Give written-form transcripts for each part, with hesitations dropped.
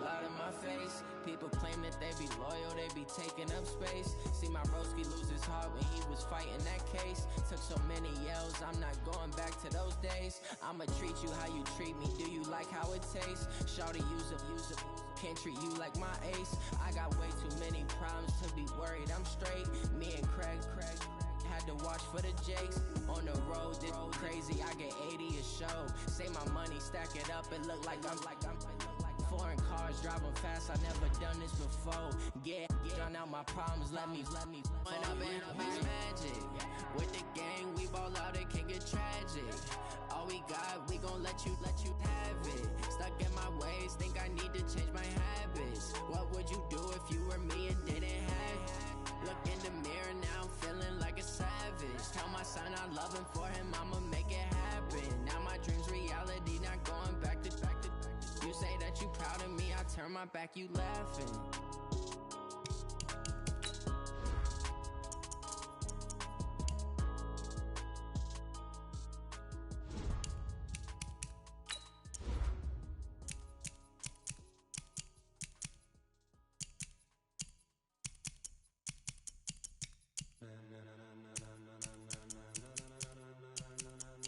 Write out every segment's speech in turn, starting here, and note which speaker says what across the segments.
Speaker 1: loud in my face. People claim that they be loyal, they be taking up space. See my broski lose his heart when he was fighting that case. Took so many yells, I'm not going back to those days. I'ma treat you how you treat me, do you like how it tastes? Shawty, use it, can't treat you like my ace. I got way too many problems to be worried, I'm straight. Me and Craig had to watch for the Jakes. On the road, this crazy, I get 80 a show. Say my money, stack it up, it look like I'm foreign cars, driving fast, I never done this before. Drown out my problems, let me When I've been magic. With the gang, we ball out, it can get tragic. All we got, we gon' let you have it. Stuck in my ways, think I need to change my habits. What would you do if you were me and didn't have it? Look in the mirror now, I'm feeling like a savage. Tell my son I love him, for him I'ma make it happen. Now my dream's reality, not going back to. You say that you proud of me, I turn my back, you laughing.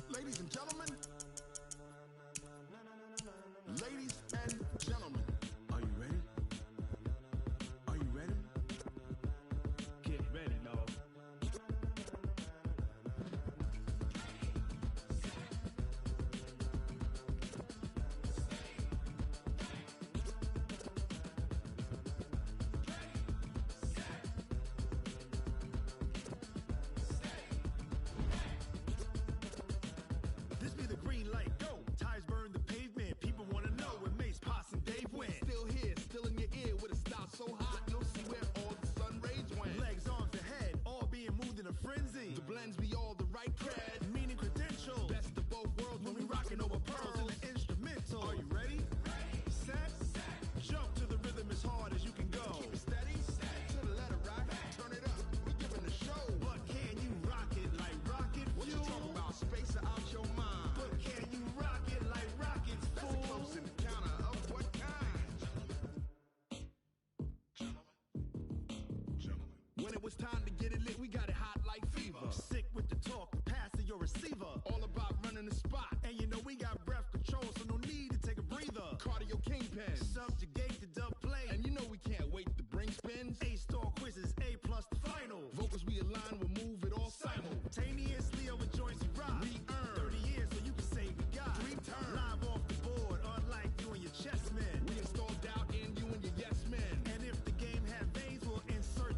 Speaker 2: Ladies and gentlemen, are you ready? Are you ready? Get ready, dog. This be the green light, go. Tires burn the pavement, people wanna know where Mace, Posse, and Dave went. Still here, still in your ear with a style so hot, you'll see where all the sun rays went. Legs, arms, and head, all being moved in a frenzy. The blends be all the right cred, meaning credentials. Best of both worlds when we rockin' over pearls in the instrumental. Are you ready? Set, jump to the rhythm as hard as you can go. Keep it steady, to the letter rock, turn it up, we giving the show. But can you rock it like rocket fuel? What you talking about, space or out your mind? But can you rock it like rockets, fool? That's a close encounter of what kind? Gentlemen. When it was time to get it lit, we got it hot like fever. Sick with the talk, the pass to your receiver. All about running the spot, and you know we got breath control, so no need to take a breather. Cardio kingpin, subjugate the dub play, and you know we can't wait to bring spins. A-star quizzes, A+ the final. Vocals we align, we'll move it all simultaneously over joints we rock. We earn 30 years, so you can say we got 3 turns. Live off the board, unlike you and your chess men. We install doubt in you and your yes men. And if the game had veins, we'll insert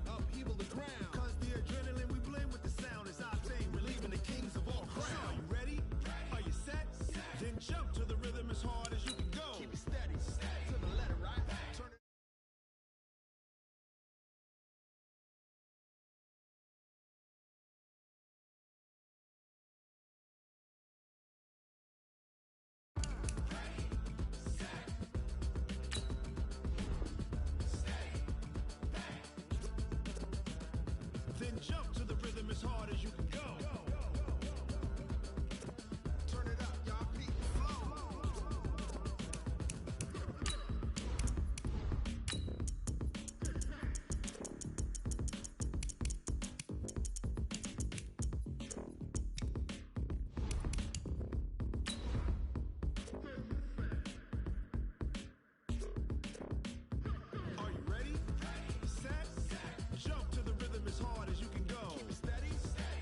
Speaker 2: upheaval the ground. Cause the adrenaline we blend with the sound is our thing, relieving the kings of all crowns. So are you ready? Are you set? Then jump to the rhythm as hard as you can go. Keep it steady, to the letter, right? Turn it. Then jump to the rhythm as hard as you can go. Turn it up, y'all, peak flow. Are you ready? Set, jump to the rhythm as hard as you can go. Keep it steady,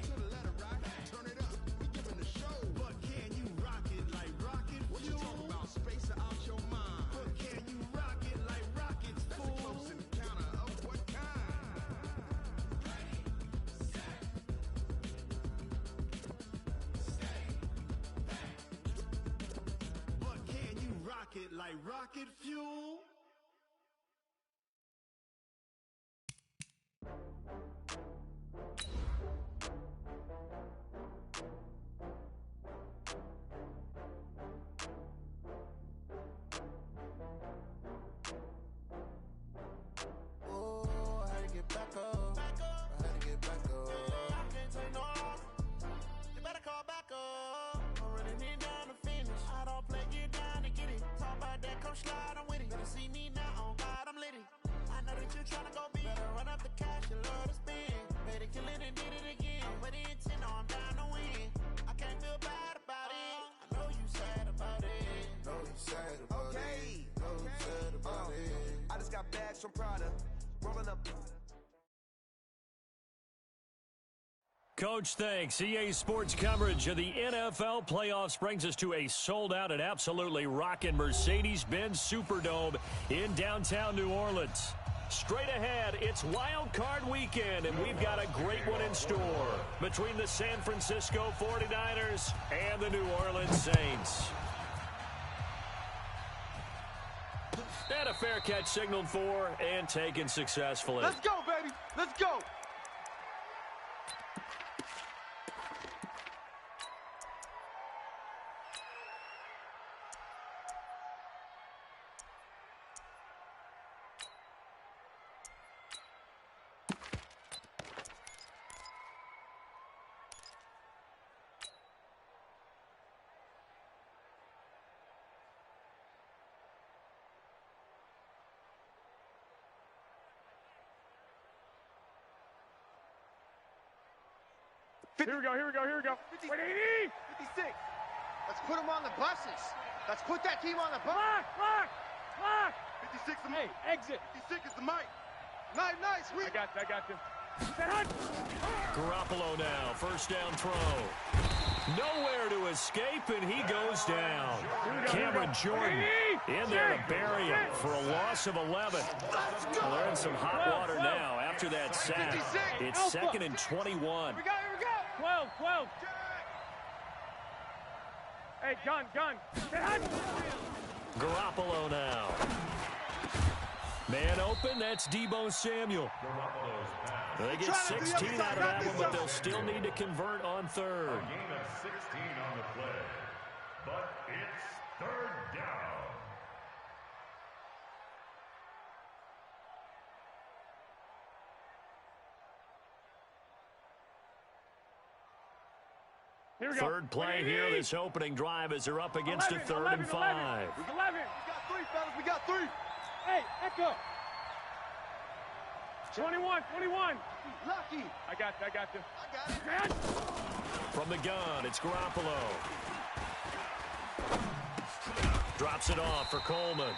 Speaker 2: to the letter rock, turn it up, we giving the show. But can you rock it like rocket fuel? What you talking about, space or out your mind? But can you rock it like rockets, fool? That's a close encounter of what kind? But can you rock it like rocket fuel?
Speaker 3: Oh, I had to get back up. I had to get back up. I can't take no loss. You better call back up. I'm running it down to finish. I don't play, get down to get it. Talk about that, come slide, I'm with it. Better see me now, oh God, I'm litty. I know that you're trying to go big. Better run up the cash, you love to spend. Made it, kill it, and did it again. But the intent, no, I'm down to win. I can't feel bad about it. I know you sad about it.
Speaker 4: Know you sad about it. Know you sad about it.
Speaker 5: I just got bags from Prada. Rolling up.
Speaker 6: Coach, thanks. EA Sports coverage of the NFL playoffs brings us to a sold-out and absolutely rocking Mercedes-Benz Superdome in downtown New Orleans. Straight ahead, it's Wild Card Weekend, and we've got a great one in store between the San Francisco 49ers and the New Orleans Saints. And a fair catch signaled for and taken successfully.
Speaker 5: Let's go, baby. Let's go.
Speaker 7: Here we go.
Speaker 5: 56. Let's put them on the buses. Let's put that team on the bus.
Speaker 7: Lock!
Speaker 2: 56 the
Speaker 7: Hey, exit.
Speaker 2: 56 is the mic.
Speaker 5: Nice.
Speaker 7: I got them.
Speaker 6: Garoppolo now, first down throw. Nowhere to escape, and he goes down. Cameron Jordan in there to bury him for a loss of 11. Well, they're in some hot water now after that sack. It's 2nd and 21.
Speaker 7: Here we go. 12. Hey, gun.
Speaker 6: Garoppolo now. Man open, that's Deebo Samuel. They get 16 out of that one, but they'll still need to convert on third.
Speaker 8: A gain of 16 on the play, but it's third down.
Speaker 7: Here we go.
Speaker 6: Third play here, this opening drive as they're up against a 3rd and 5.
Speaker 7: 11.
Speaker 5: We got 3, fellas. We got 3.
Speaker 7: Hey, echo. 21.
Speaker 5: Lucky.
Speaker 7: I got them.
Speaker 5: I got it.
Speaker 6: From the gun, it's Garoppolo. Drops it off for Coleman.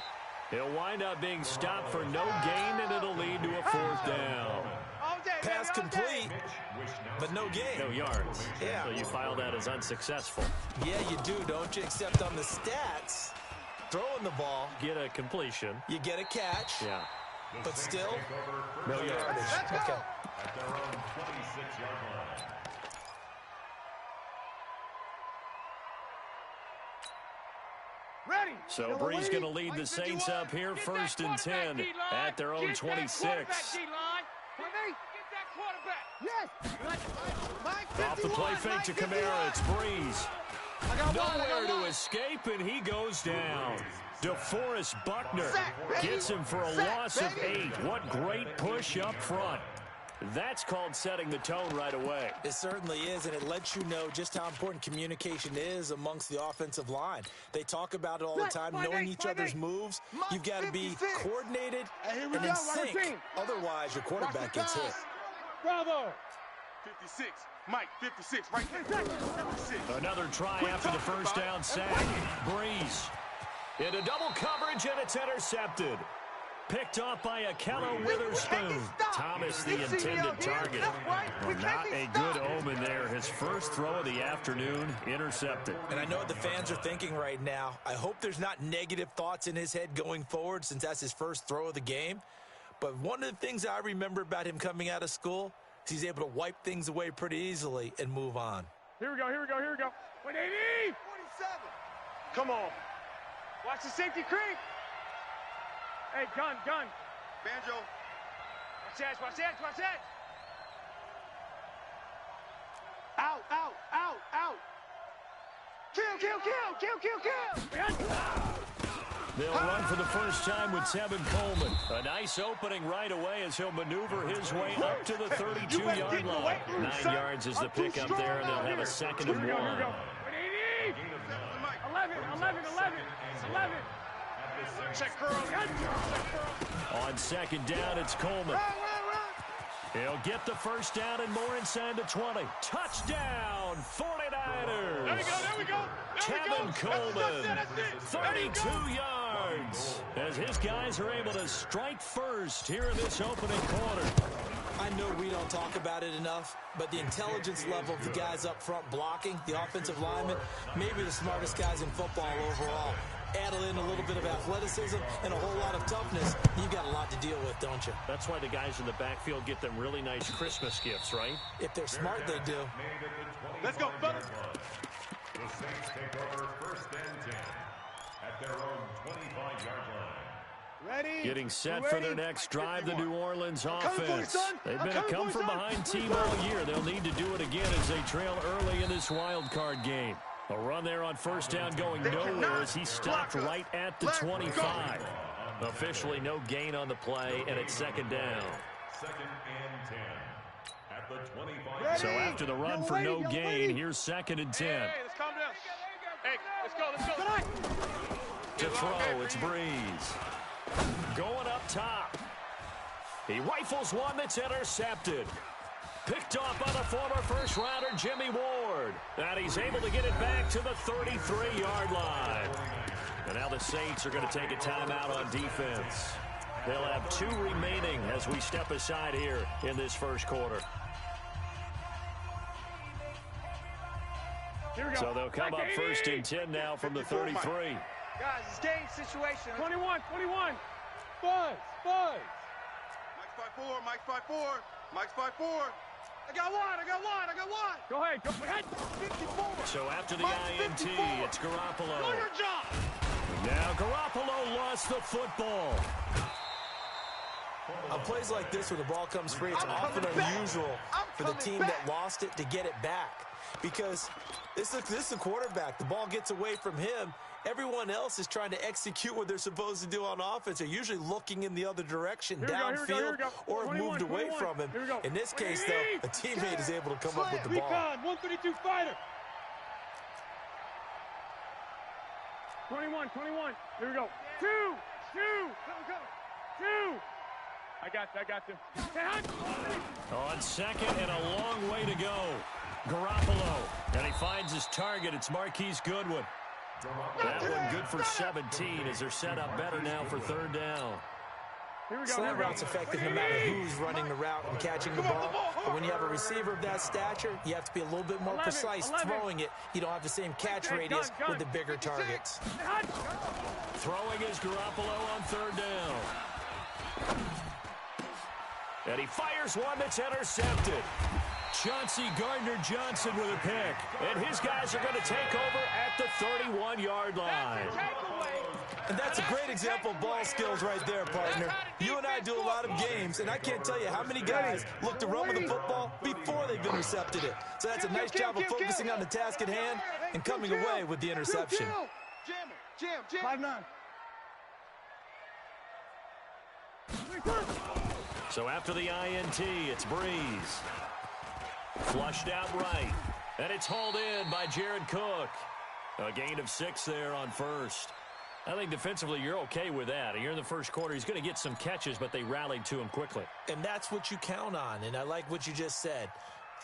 Speaker 6: He'll wind up being stopped for no gain, and it'll lead to a 4th down.
Speaker 9: Pass complete, but no gain.
Speaker 6: No yards.
Speaker 9: Yeah.
Speaker 6: So you file that as unsuccessful.
Speaker 9: Yeah, you do, don't you? Except on the stats, throwing the ball,
Speaker 6: Get a completion.
Speaker 9: you get a catch,
Speaker 6: Yeah.
Speaker 9: but still,
Speaker 6: No yardage.
Speaker 9: Okay.
Speaker 8: At their own 26-yard line.
Speaker 7: Ready.
Speaker 6: So Bree's going to lead the Saints up here, 1st and 10 at their own 26. Off the play fake to Kamara, it's Breeze. Nowhere to escape, and he goes down. DeForest Buckner gets him for a loss of 8. What great push up front. That's called setting the tone right away.
Speaker 9: It certainly is, and it lets you know just how important communication is amongst the offensive line. They talk about it all the time, knowing each other's moves. You've got to be coordinated and in sync. Otherwise, your quarterback gets hit.
Speaker 7: Bravo.
Speaker 2: 56. Mike, 56. Right there. 56.
Speaker 6: Another try after the first down sack. Breeze into double coverage, and it's intercepted. Picked off by Akello Witherspoon. Thomas, the intended target. Well, not a good omen there. His first throw of the afternoon, intercepted.
Speaker 9: And I know what the fans are thinking right now. I hope there's not negative thoughts in his head going forward since that's his first throw of the game. But one of the things I remember about him coming out of school is he's able to wipe things away pretty easily and move on.
Speaker 7: Here we go. 180.
Speaker 5: 47.
Speaker 7: Come on. Watch the safety creep. Hey, gun.
Speaker 2: Banjo.
Speaker 7: Watch that.
Speaker 5: Out. Kill.
Speaker 6: They'll run for the first time with Tevin Coleman. A nice opening right away as he'll maneuver his way up to the 32-yard line. 9 yards is the pickup there, and they'll have a 2nd and 1.
Speaker 7: 180. 11. Check curl. Check curl.
Speaker 6: On second down, it's Coleman. He'll get the first down and more inside the 20. Touchdown, 49ers.
Speaker 7: There we go, there we go.
Speaker 6: Tevin Coleman, 32 yards. As his guys are able to strike first here in this opening quarter.
Speaker 9: I know we don't talk about it enough, but the intelligence level of the guys up front blocking, the offensive linemen, maybe the smartest guys in football overall. Add in a little bit of athleticism and a whole lot of toughness, you've got a lot to deal with, don't you?
Speaker 6: That's why the guys in the backfield get them really nice Christmas gifts, right?
Speaker 9: If they're smart, they do.
Speaker 7: Let's go, fellas.
Speaker 8: The Saints take over first and 10 at their own 25-yard line.
Speaker 5: Ready?
Speaker 6: Getting set for their next drive, the New Orleans offense. They've been a come-from-behind team all year. They'll need to do it again as they trail early in this wild card game. A run there on first down going nowhere as he stopped right at the 25. Officially no gain on the play, and it's second down.
Speaker 8: Second and 10 at the 25.
Speaker 6: So after the run for no gain, here's second and 10.
Speaker 7: Hey, let's calm down. Hey, let's go.
Speaker 6: To throw, it's Breeze. Going up top. He rifles one that's intercepted. Picked off by the former first-rounder Jimmy Ward. And he's able to get it back to the 33-yard line. And now the Saints are going to take a timeout on defense. They'll have 2 remaining as we step aside here in this first quarter.
Speaker 7: Here we go.
Speaker 6: So they'll come up first and 10 now from the 33.
Speaker 5: Guys, it's game situation.
Speaker 7: 21.
Speaker 5: Buzz.
Speaker 10: Mike's 5'4", Mike's 5'4".
Speaker 5: I got one.
Speaker 7: Go ahead.
Speaker 5: 54.
Speaker 6: So after the INT, it's Garoppolo.
Speaker 5: Do your job.
Speaker 6: Now Garoppolo lost the football.
Speaker 9: On plays like this where the ball comes free, it's often unusual for the team that lost it to get it back. Because this is the quarterback. The ball gets away from him. Everyone else is trying to execute what they're supposed to do on offense. They're usually looking in the other direction, downfield, or have moved away from him. In this case, though, a teammate is able to come up with the ball.
Speaker 7: 132 fighter. 21. Here we go. Two. I got you.
Speaker 6: On second and a long way to go. Garoppolo. And he finds his target. It's Marquise Goodwin. That one good for 17 as they're set up better now for third down.
Speaker 9: Slant route's effective no matter who's running the route and catching the ball. But when you have a receiver of that stature, you have to be a little bit more precise throwing it. You don't have the same catch radius with the bigger targets.
Speaker 6: Throwing is Garoppolo on third down. And he fires one that's intercepted. Chauncey Gardner-Johnson with a pick. And his guys are going to take over at the 31-yard line.
Speaker 9: And that's a great example of ball skills right there, partner. You and I do a lot of games, and I can't tell you how many guys look to run with the football before they've intercepted it. So that's a nice job of focusing on the task at hand and coming away with the interception.
Speaker 5: Jam. 5-9.
Speaker 6: So after the INT, it's Breeze. Flushed out right. And it's hauled in by Jared Cook. A gain of 6 there on first. I think defensively you're okay with that. You're in the first quarter. He's going to get some catches, but they rallied to him quickly.
Speaker 9: And that's what you count on, and I like what you just said.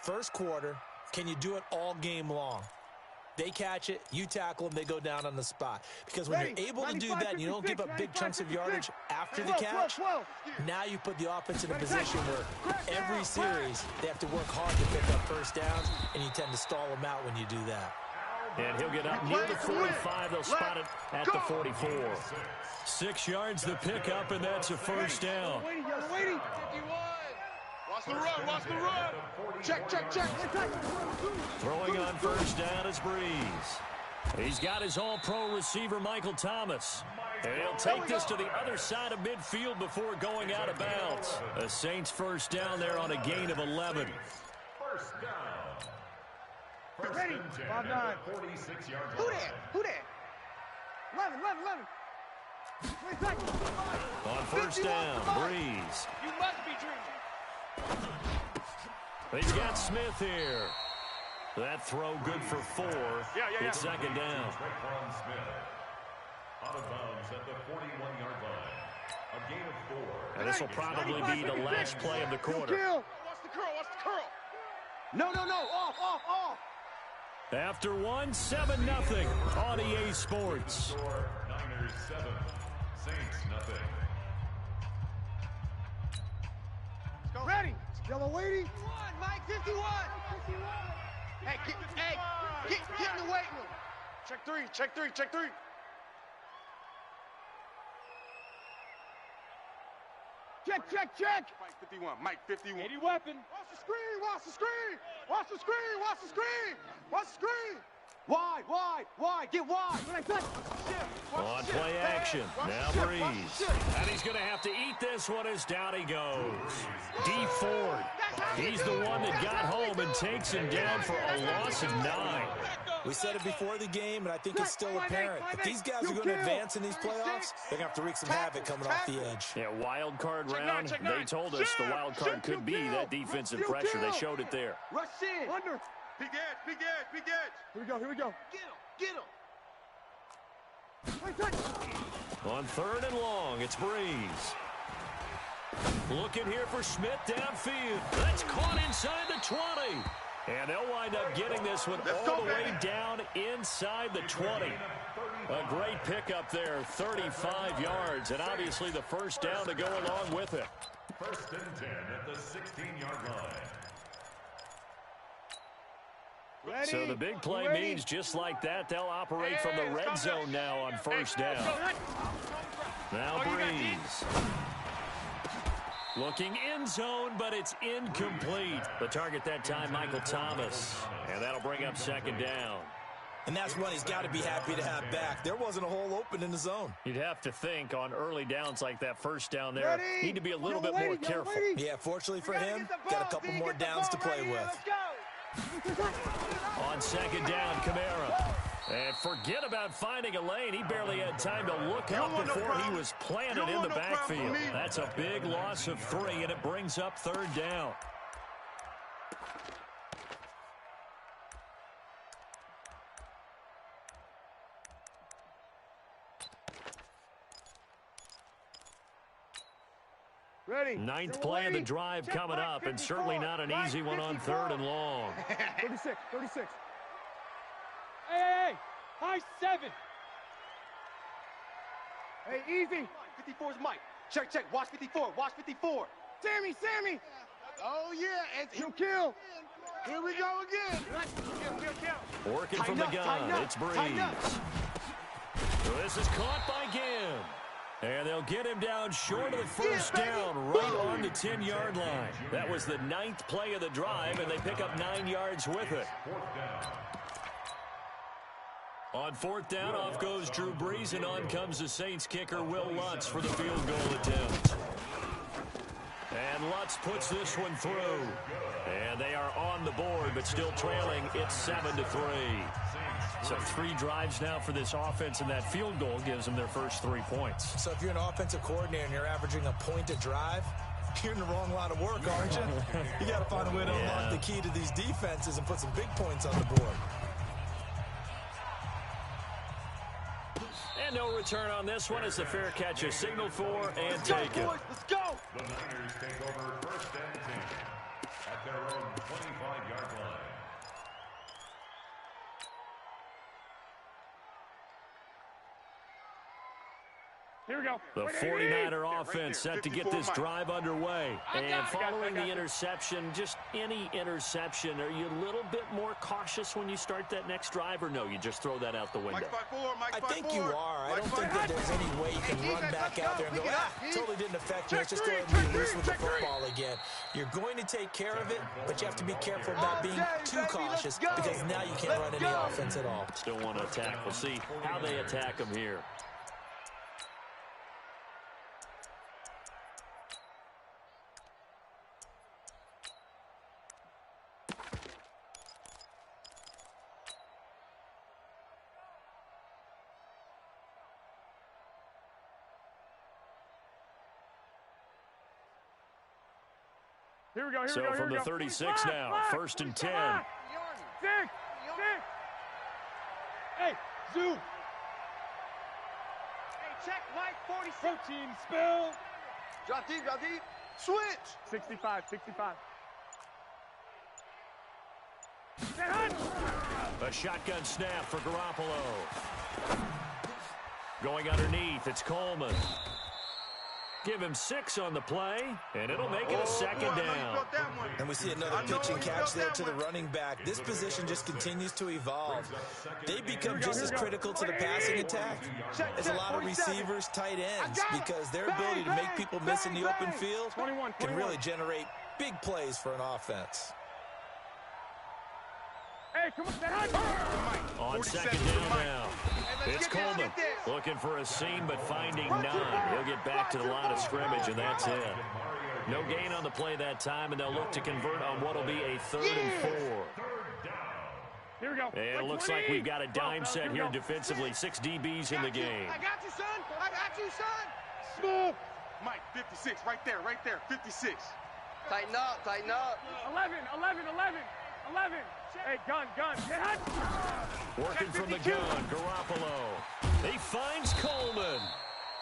Speaker 9: First quarter, can you do it all game long? They catch it, you tackle them, they go down on the spot. Because when you're able to do that and you don't give up big chunks of yardage after the catch, now you put the offense in a position where every series they have to work hard to pick up first downs, and you tend to stall them out when you do that.
Speaker 6: And he'll get up near the 45. They'll spot it at the 44. 6 yards the pickup, and that's a first down.
Speaker 5: Waiting. 51.
Speaker 10: Watch the run.
Speaker 5: Check.
Speaker 6: Throwing on first down is Breeze. He's got his all-pro receiver, Michael Thomas. And he'll take this to the other side of midfield before going out of bounds. The Saints first down there on a gain of 11.
Speaker 8: First down.
Speaker 5: Ready. 5-9.
Speaker 8: 46-yard
Speaker 5: Who that? 11. 20 seconds.
Speaker 6: On first down, Breeze.
Speaker 5: You must be dreaming.
Speaker 6: He's got Smith here. That throw good for 4.
Speaker 7: Yeah.
Speaker 6: It's second down.
Speaker 8: Smith. Out of bounds at the 41-yard
Speaker 6: And this will probably be the last play of the quarter.
Speaker 7: Watch the curl, watch the curl.
Speaker 5: No, off.
Speaker 6: After 7-0 on EA Sports.
Speaker 8: Niners 7, Saints nothing.
Speaker 5: Ready. Yellow lady. 51, Mike, 51. Hey, get in the weight room.
Speaker 7: Check three.
Speaker 5: Check.
Speaker 10: Mike 51, Mike 51.
Speaker 5: 80 weapon. Watch the screen. Wide. Get wide.
Speaker 6: On play action. Now Breeze. And he's going to have to eat this one as down he goes. D. Ford. He's the one that got home and takes him down for a loss of 9.
Speaker 9: We said it before the game, and I think it's still apparent. If these guys are going to advance in these playoffs, they're going to have to wreak some havoc coming off the edge.
Speaker 6: Yeah, wild card round. They told us the wild card could be that defensive pressure. They showed it there.
Speaker 5: Rush in. Under.
Speaker 10: Big edge.
Speaker 5: Here we go. Get him.
Speaker 6: On 3rd and long, it's Breeze. Looking here for Schmidt downfield. That's caught inside the 20. And they'll wind up getting this one all the way down inside the 20. A great pickup there, 35 yards, and obviously the first down to go along with it.
Speaker 8: 1st and 10 at the 16-yard line.
Speaker 5: Ready.
Speaker 6: So the big play means just like that, they'll operate from the red zone now on 1st down. Now Breeze. Looking in zone, but it's incomplete. The target that time, Michael Thomas. And that'll bring up 2nd down.
Speaker 9: And that's one he's got to be happy to have back. There wasn't a hole open in the zone.
Speaker 6: You'd have to think on early downs like that 1st down there, need to be a little bit more careful.
Speaker 9: Yeah, fortunately for him, got a couple more downs to play with.
Speaker 6: On 2nd down, Kamara. And forget about finding a lane. He barely had time to look up before he was planted in the backfield. That's a big loss of 3, and it brings up 3rd down.
Speaker 5: Ready.
Speaker 6: 9th play of the drive coming up, and certainly not an easy one on 3rd and long.
Speaker 5: 36. Hey. High 7. Hey, easy.
Speaker 11: 54 is Mike. Check. Watch 54.
Speaker 5: Sammy. Oh, yeah. And he'll kill. Here we go again.
Speaker 6: Working from the gun. It's Breeze. This is caught by Ginn. And they'll get him down short of the first down, right on the 10-yard line. That was the 9th play of the drive, and they pick up 9 yards with it. On 4th down, off goes Drew Brees, and on comes the Saints kicker, Will Lutz, for the field goal attempt. And Lutz puts this one through. And they are on the board, but still trailing. It's 7-3. So 3 drives now for this offense, and that field goal gives them their first 3 points.
Speaker 9: So if you're an offensive coordinator and you're averaging a point a drive, you're in the wrong line of work, aren't you? You got to find a way to unlock the key to these defenses and put some big points on the board.
Speaker 6: And no return on this one as the fair catch is signaled for and taken.
Speaker 11: Let's go.
Speaker 8: The Niners take over 1st and 10 at their own 25-yard line.
Speaker 5: Here we go.
Speaker 6: The 49er offense set to get this drive underway. And following the interception, just any interception, are you a little bit more cautious when you start that next drive, or no, you just throw that out the window?
Speaker 9: I think you are. I don't think that there's any way you can run back out there and go, totally didn't affect me. Let's just go ahead and be loose with the football again. You're going to take care of it, but you have to be careful about being too cautious because now you can't run any offense at all.
Speaker 6: Still want to attack. We'll see how they attack them here.
Speaker 5: Here we go.
Speaker 6: So from the 36 now, 1st and 10.
Speaker 5: Six. Hey, zoom. Hey, check Mike 46. Protein spill.
Speaker 11: Drop deep, drop deep. Switch.
Speaker 5: 65, 65.
Speaker 6: A shotgun snap for Garoppolo. Going underneath, it's Coleman. Give him 6 on the play, and it'll make it a second down.
Speaker 9: And we see another pitch and catch there to the running back. This position just continues to evolve. They become just as critical to the passing attack as a lot of receivers, tight ends, because their ability to make people miss in the open field can really generate big plays for an offense.
Speaker 5: Hey, come on,
Speaker 6: on second down now. It's Coleman looking for a seam, but finding none. He'll get back to the line of scrimmage, and that's it. No gain on the play that time, and they'll look to convert on what will be a 3rd and 4.
Speaker 5: Here we go.
Speaker 6: And it looks like we've got a dime set here defensively. 6 DBs in the game.
Speaker 5: I got you, son. I got you, son.
Speaker 10: Smooth. Mike, 56, right there, 56.
Speaker 11: Tighten up, tighten up.
Speaker 5: 11. Hey, gun.
Speaker 6: Working from the gun, Garoppolo. He finds Coleman.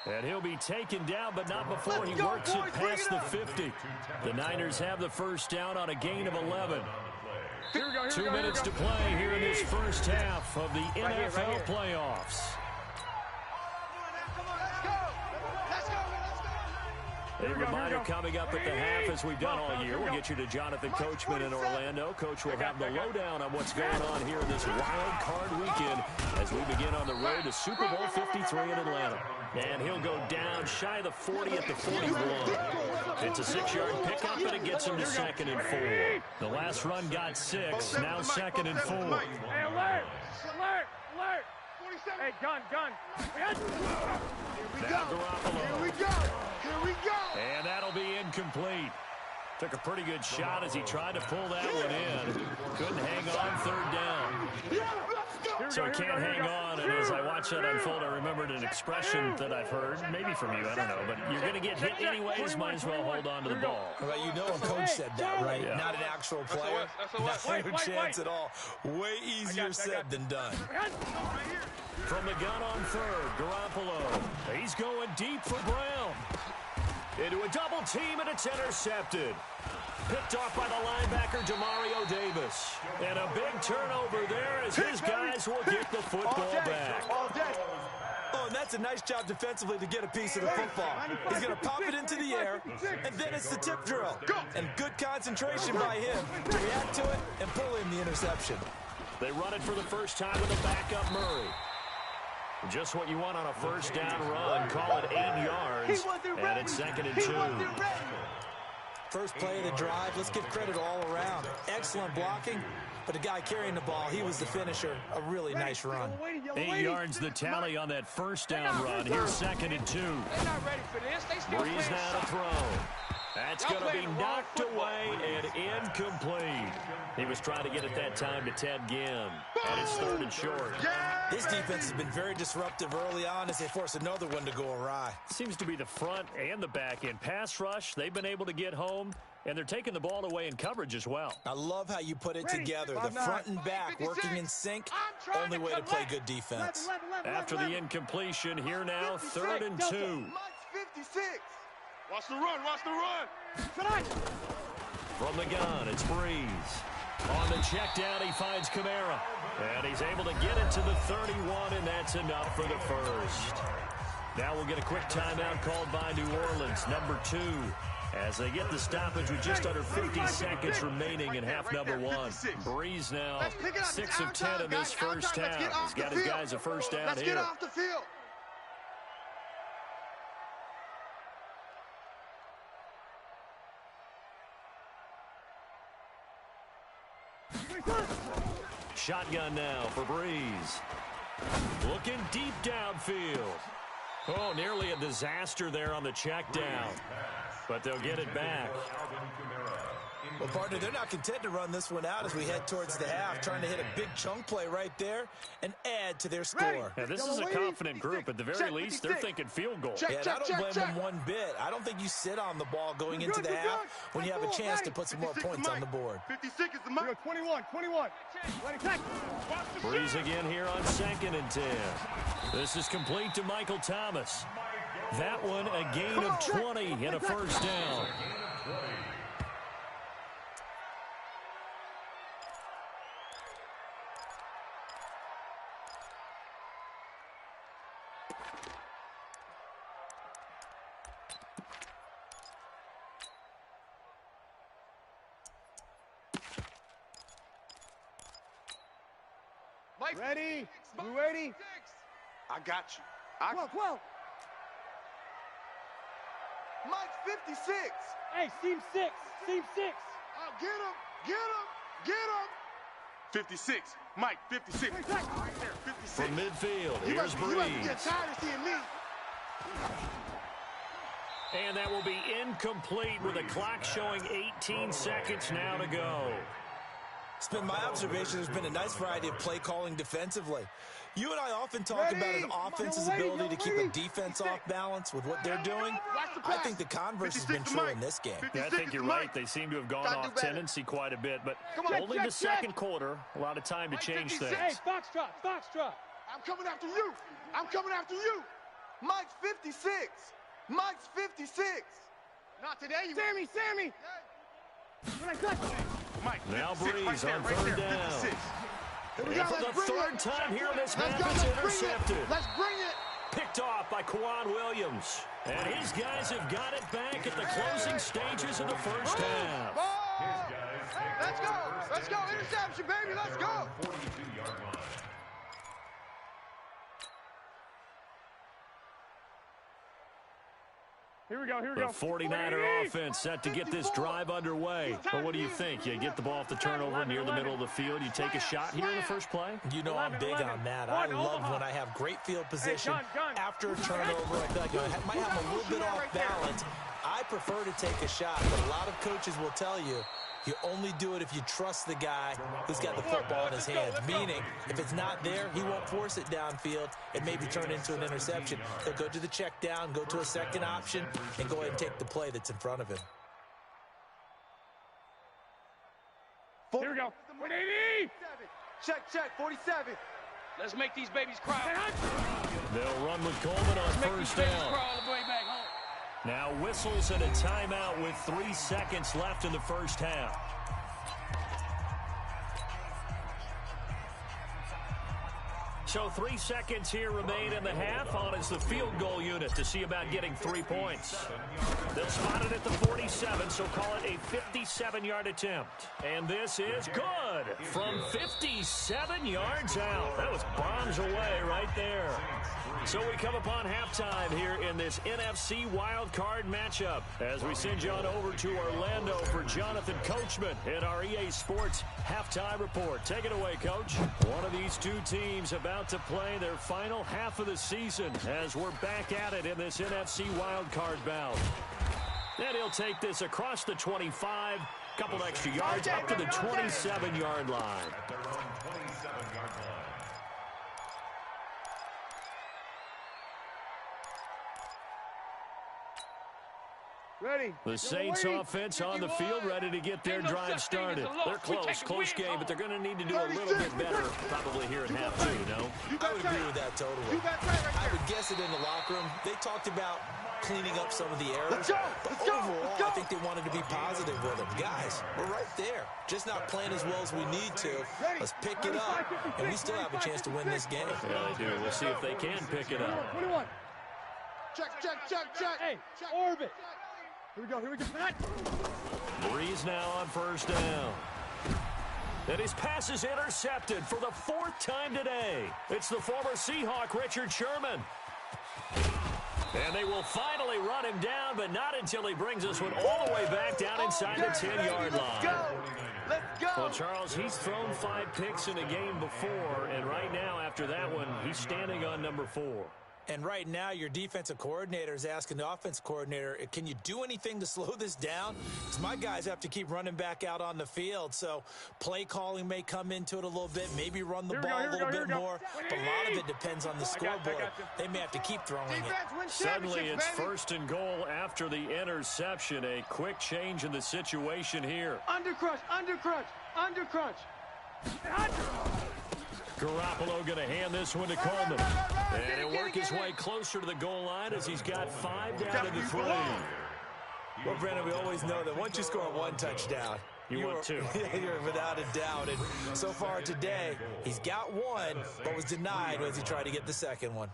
Speaker 6: And he'll be taken down, but not before he works it past the 50. The Niners have the first down on a gain of 11. 2 minutes to play here in this first half of the NFL playoffs. A reminder coming up at the half, as we've done all year. We'll get you to Jonathan Coachman in Orlando. Coach will have the lowdown on what's going on here this wild card weekend as we begin on the road to Super Bowl 53 in Atlanta. And he'll go down shy of the 40 at the 41. It's a 6-yard pickup, and it gets him to 2nd and 4. The last run got 6, now 2nd and 4.
Speaker 5: Hey, alert! Hey, gun.
Speaker 6: Now Garoppolo.
Speaker 2: Here we go.
Speaker 6: And that'll be incomplete. Took a pretty good shot as he tried to pull that one in. Couldn't hang on 3rd down. So he can't hang on, and as I watch that unfold, I remembered an expression that I've heard, maybe from you, I don't know, but you're going to get hit anyways, might as well hold on to the ball.
Speaker 9: Well, you know a coach said that, right? Yeah. Not an actual player. Not no chance at all. Way easier said than done.
Speaker 6: From the gun on 3rd, Garoppolo. He's going deep for Brown. Into a double team, and it's intercepted. Picked off by the linebacker, Demario Davis. And a big turnover there as his guys will get the football back.
Speaker 9: Oh, and that's a nice job defensively to get a piece of the football. He's going to pop it into the air, and then it's the tip drill. And good concentration by him to react to it and pull in the interception.
Speaker 6: They run it for the first time with a backup Murray. Just what you want on a first down run. Call it 8 yards, and it's 2nd and 2.
Speaker 9: First play of the drive, let's give credit all around. Excellent blocking, but the guy carrying the ball, he was the finisher. A really nice run.
Speaker 6: 8 yards the tally on that first down run. Here's 2nd and 2.
Speaker 5: They're not ready for this. They still
Speaker 6: Breeze now to throw. That's going to be knocked away and incomplete. He was trying to get it that time to Ted Ginn. And it's 3rd and short.
Speaker 9: This defense has been very disruptive early on as they force another one to go awry.
Speaker 6: Seems to be the front and the back end. Pass rush, they've been able to get home, and they're taking the ball away in coverage as well.
Speaker 9: I love how you put it together. The front and back working in sync. Only way to play good defense.
Speaker 6: After the incompletion, here now, 3rd and 2.
Speaker 10: Watch the run.
Speaker 6: From the gun, it's Breeze. On the check down, he finds Kamara. And he's able to get it to the 31, and that's enough for the first. Now we'll get a quick timeout called by New Orleans, number 2, as they get the stoppage with just under 50 seconds remaining in half number 1. Breeze now 6 of 10 in this first half. He's got his guys a first down
Speaker 2: Let's
Speaker 6: here.
Speaker 2: get off the field.
Speaker 6: Shotgun now for Breeze. Looking deep downfield. Oh, nearly a disaster there on the check down. But they'll get it back.
Speaker 9: Well, partner, they're not content to run this one out as we head towards the half, trying to hit a big chunk play right there and add to their score.
Speaker 6: Yeah, this is a confident group. At the very least, they're thinking field goal.
Speaker 9: Yeah, and I don't blame them one bit. I don't think you sit on the ball going into the half when you have a chance to put some more points on the board.
Speaker 10: 56 is the mark.
Speaker 5: 21.
Speaker 6: Breeze again here on 2nd and 10. This is complete to Michael Thomas. That one a gain of 20 and a first down.
Speaker 5: Ready? You ready?
Speaker 10: I got you.
Speaker 5: 12.
Speaker 11: Mike 56.
Speaker 5: Hey, seam 6. Seam 6.
Speaker 2: Get him. Get him. Get him.
Speaker 10: 56. Mike 56.
Speaker 5: Right
Speaker 10: there. 56.
Speaker 6: From midfield,
Speaker 2: You
Speaker 6: here's
Speaker 2: must
Speaker 6: Breeze.
Speaker 2: get tired of seeing me.
Speaker 6: And that will be incomplete with the clock showing 18 seconds now to go.
Speaker 9: It's been my observation there's been a nice variety of play calling defensively. You and I often talk about an offense's ability to keep a defense off balance with what they're doing. I think the converse has been true in this game.
Speaker 6: Yeah, I think you're right. They seem to have gone off tendency quite a bit, but only the second quarter, a lot of time to change things.
Speaker 5: Hey, Foxtrot.
Speaker 2: I'm coming after you. I'm coming after you.
Speaker 11: Mike's 56. Mike's 56.
Speaker 5: Not today, Sammy. When I cut.
Speaker 10: Mike,
Speaker 6: Now
Speaker 10: 56,
Speaker 6: Breeze
Speaker 10: right
Speaker 6: on
Speaker 10: there,
Speaker 6: third down.
Speaker 10: 56.
Speaker 6: And for the third time here in this match, it's intercepted.
Speaker 2: Let's bring it.
Speaker 6: Picked off by Quan Williams. And his guys have got it back at the closing stages of the first half.
Speaker 11: Let's go. Interception, baby. Let's go.
Speaker 8: 42-yard line.
Speaker 5: Here we go.
Speaker 6: The 49er offense set to get this drive underway. But what do you think? You get the ball off the turnover near the middle of the field. You take a shot here in the first play?
Speaker 9: You know I'm big on that. I love when I have great field position after a turnover. I feel like I might have a little bit off balance. I prefer to take a shot, but a lot of coaches will tell you you only do it if you trust the guy who's got the football in his hands. Meaning, if it's not there, he won't force it downfield and maybe turn it into an interception. He'll go to the check down, go to a second option, and go ahead and take the play that's in front of him.
Speaker 5: Here we go. 180.
Speaker 11: Check, 47.
Speaker 5: Let's make these babies cry.
Speaker 6: They'll run with Coleman on first down. Now whistles and a timeout with 3 seconds left in the first half. So 3 seconds here remain in the half. On is the field goal unit to see about getting 3 points. They'll spot it at the 47, so call it a 57-yard attempt. And this is good from 57 yards out. That was bombs away right there. So we come upon halftime here in this NFC wildcard matchup as we send you on over to Orlando for Jonathan Coachman in our EA Sports halftime report. Take it away, Coach. One of these two teams about to play their final half of the season as we're back at it in this NFC wildcard bout. And he'll take this across the 25, couple extra yards up to the 27-yard line.
Speaker 8: At their own 27-yard line.
Speaker 5: Ready.
Speaker 6: The Saints offense on the field, ready to get their drive started. They're close game, but they're going to need to do a little bit better probably here in half two, you know?
Speaker 9: I would agree with that totally. I would guess it in the locker room. They talked about cleaning up some of the errors. But overall, I think they wanted to be positive with them. Guys, we're right there. Just not playing as well as we need to. Let's pick it up, and we still have a chance to win this game.
Speaker 6: Yeah, they do. We'll see if they can pick it up.
Speaker 5: 21.
Speaker 2: Check.
Speaker 5: Hey, orbit. Here we go.
Speaker 6: Breeze now on first down. And his pass is intercepted for the fourth time today. It's the former Seahawk, Richard Sherman. And they will finally run him down, but not until he brings this one all the way back down inside the 10-yard line.
Speaker 11: Let's go.
Speaker 6: Well, Charles, he's thrown 5 picks in a game before, and right now after that one, he's standing on number 4.
Speaker 9: And right now, your defensive coordinator is asking the offensive coordinator, can you do anything to slow this down? Because my guys have to keep running back out on the field. So play calling may come into it a little bit, maybe run the ball a little bit more. But a lot of it depends on the scoreboard. They may have to keep throwing it.
Speaker 6: Suddenly, it's first and goal after the interception. A quick change in the situation here.
Speaker 5: Undercrunch.
Speaker 6: Garoppolo going to hand this one to Coleman. And he'll work his way closer to the goal line as he's got 5 down to the 3.
Speaker 9: Well, Brandon, we always know that once you score one touchdown,
Speaker 6: you want 2.
Speaker 9: You're without a doubt. And so far today, he's got 1, but was denied as he tried to get the second one.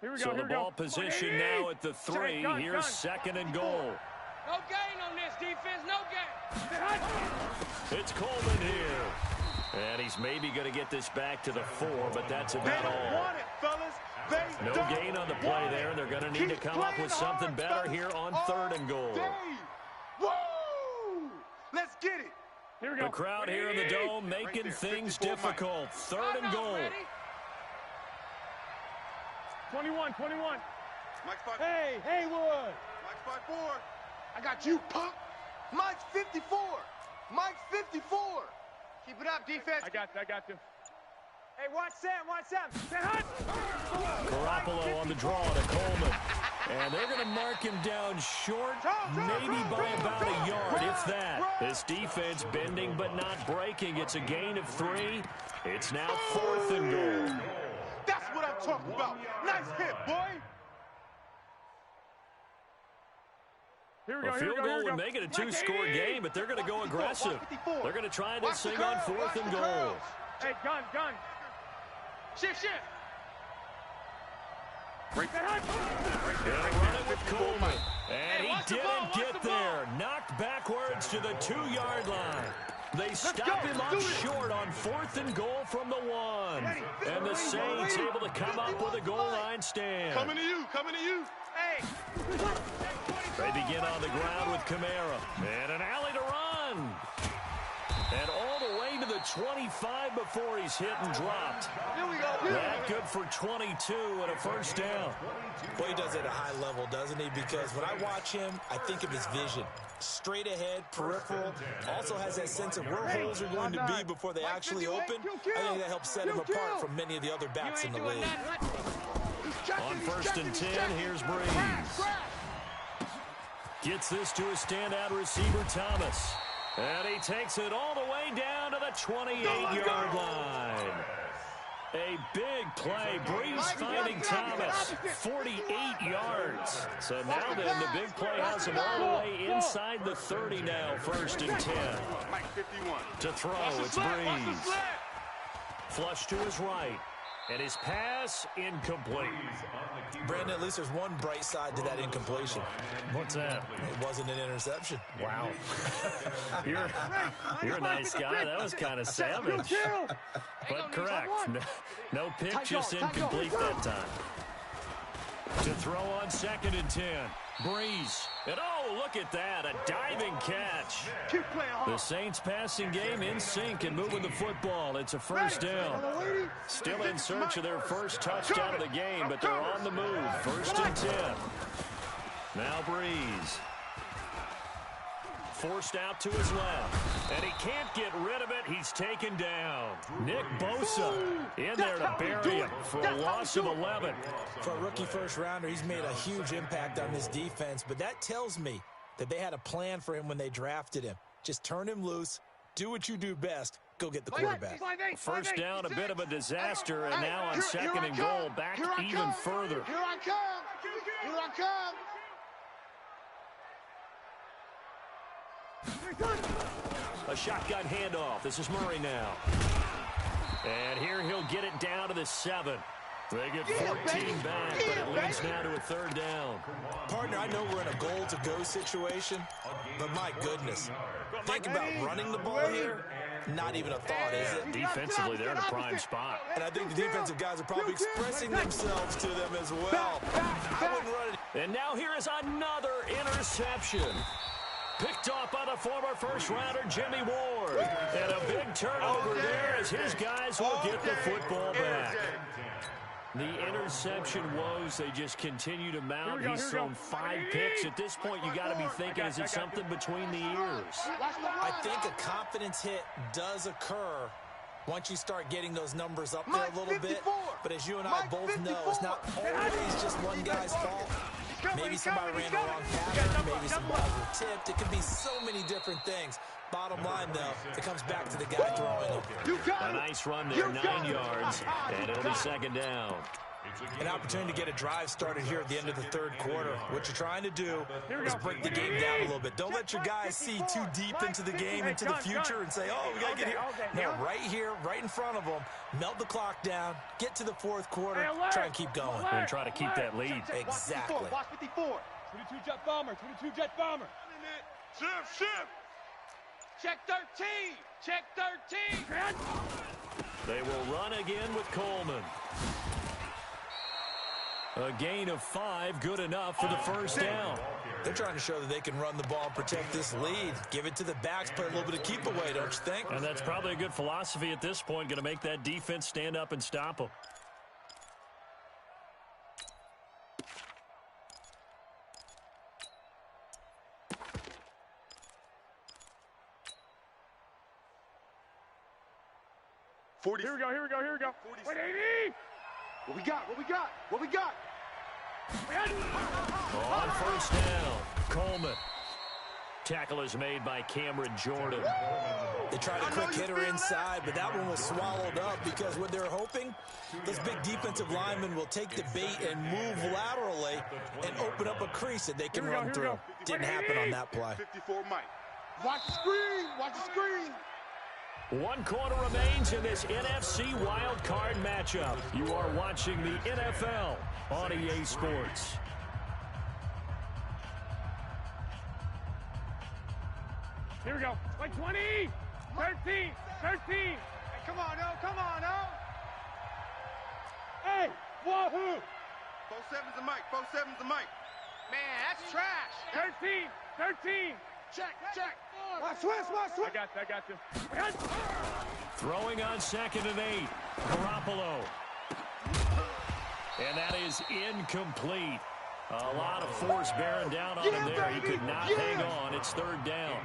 Speaker 6: Here we go, so the ball position now at the 3. Here's second and goal.
Speaker 7: No gain on this defense, no gain.
Speaker 6: It's Coleman here. And he's maybe going to get this back to the 4, but that's about all. No gain on the play there, and they're going to need to come up with something better here on 3rd and goal.
Speaker 11: Woo! Let's get it.
Speaker 7: Here we go.
Speaker 6: The crowd here in the Dome making things difficult. 3rd and goal.
Speaker 7: 21.
Speaker 11: Mike's 5.
Speaker 7: Hey, Haywood.
Speaker 11: Mike's 5-4. I got you, punk. Mike's 54. Mike's 54. Keep it up, defense.
Speaker 7: I got you.
Speaker 11: Hey, watch Sam.
Speaker 6: Garoppolo on the draw to Coleman. And they're going to mark him down short, maybe by about a yard, if that. This defense bending but not breaking. It's a gain of 3. It's now 4th and goal.
Speaker 11: That's what I'm talking about. Nice hit, boy.
Speaker 6: A field goal would make it a 2-score game, but they're going to go aggressive. They're going to try this thing on 4th and goal.
Speaker 7: Hey, gun. Shift.
Speaker 6: They'll run it with Coleman. And he didn't get there. Knocked backwards to the 2-yard line. They stop him up short on 4th and goal from the 1. And the Saints able to come up with a goal line stand.
Speaker 11: Coming to you. Hey.
Speaker 6: They begin on the ground with Kamara. And an alley to run. And all the way to the 25 before he's hit and dropped.
Speaker 11: Here we go.
Speaker 6: That good for 22 and a first down.
Speaker 9: Well, he does it at a high level, doesn't he? Because when I watch him, I think of his vision. Straight ahead, peripheral. Also has that sense of where holes are going to be before they actually open. I think that helps set him apart from many of the other backs in the league.
Speaker 6: On 1st and 10, here's Breeze. Gets this to a standout receiver, Thomas. And he takes it all the way down to the 28-yard line. A big play. Breeze finding Thomas. 48 yards. So now then, the big play has him all the way inside the 30 now. 1st and 10. To throw, it's Breeze. Flush to his right. And his pass incomplete.
Speaker 9: Brandon, at least there's one bright side to that incompletion.
Speaker 6: What's that?
Speaker 9: It wasn't an interception.
Speaker 6: Wow. You're a nice guy. That was kind of savage. But correct. No pick, just incomplete that time. To throw on 2nd and 10. Breeze. And oh, look at that. A diving catch. The Saints passing game in sync and moving the football. It's a first down. Still in search of their first touchdown of the game, but they're on the move. 1st and 10. Now Breeze. Forced out to his left. And he can't get rid of it. He's taken down. Nick Bosa in there to bury him for a loss of 11.
Speaker 9: For a rookie first-rounder, he's made a huge impact on this defense, but that tells me that they had a plan for him when they drafted him. Just turn him loose, do what you do best, go get the quarterback.
Speaker 6: First down, a bit of a disaster, and now on 2nd and goal, back even further.
Speaker 11: Here I come.
Speaker 6: A shotgun handoff. This is Murray now. And here he'll get it down to the 7. They get 14 back, but it leads now to a 3rd down.
Speaker 9: Partner, I know we're in a goal-to-go situation, but my goodness. Think about running the ball here. Not even a thought, is it?
Speaker 6: Defensively, they're in a prime spot.
Speaker 9: And I think the defensive guys are probably expressing themselves to them as well. I wouldn't run it.
Speaker 6: And now here is another interception. Picked off by the former first-rounder, Jimmy Ward. And a big turnover there as his guys will get the football back. The interception woes, they just continue to mount. He's thrown 5 picks. At this point, you got to be thinking, is it something between the ears?
Speaker 9: I think a confidence hit does occur once you start getting those numbers up there a little bit. But as you and I both know, it's not always just one guy's fault. Maybe somebody ran the wrong pattern. Maybe some balls were tipped. It could be so many different things. Bottom line, though, it comes back to the guy throwing them.
Speaker 6: A nice run there, 9 yards, and it'll be second down.
Speaker 9: An opportunity to get a drive started here at the end of the third quarter. What you're trying to do is break the game down a little bit. Don't let your guys see too deep into the game, into the future, and say, oh, we got to get here. No, right here, right in front of them, melt the clock down, get to the fourth quarter, try and keep going.
Speaker 6: And try to keep that lead.
Speaker 9: Exactly.
Speaker 11: Watch 54.
Speaker 7: 22 jet bomber, 22 jet bomber.
Speaker 10: Shift.
Speaker 7: Check 13. Check 13.
Speaker 6: They will run again with Coleman. A gain of 5, good enough for the first down.
Speaker 9: They're trying to show that they can run the ball and protect this lead. Give it to the backs, play a little bit of keep away, don't you think?
Speaker 6: And that's probably a good philosophy at this point, going to make that defense stand up and stop them.
Speaker 10: Here we go.
Speaker 7: 180.
Speaker 11: What we got?
Speaker 6: On first down, Coleman. Tackle is made by Cameron Jordan.
Speaker 9: They tried a quick hitter inside, but that one was swallowed up because what they're hoping, this big defensive lineman will take the bait and move laterally and open up a crease that they can run through. Didn't happen on that play.
Speaker 10: 54 Mike.
Speaker 11: Watch the screen.
Speaker 6: 1 quarter remains in this NFC wild card matchup. You are watching the NFL on EA Sports.
Speaker 7: Here we go. 20. 13.
Speaker 11: Hey, come on, no.
Speaker 7: Hey, wahoo.
Speaker 10: 4-7's a Mike.
Speaker 11: Man, that's trash.
Speaker 7: 13.
Speaker 11: Check. Watch Swiss.
Speaker 7: I got you.
Speaker 6: Throwing on 2nd and 8. Garoppolo. And that is incomplete. A lot of force bearing down on him there. He could not hang on. It's 3rd down.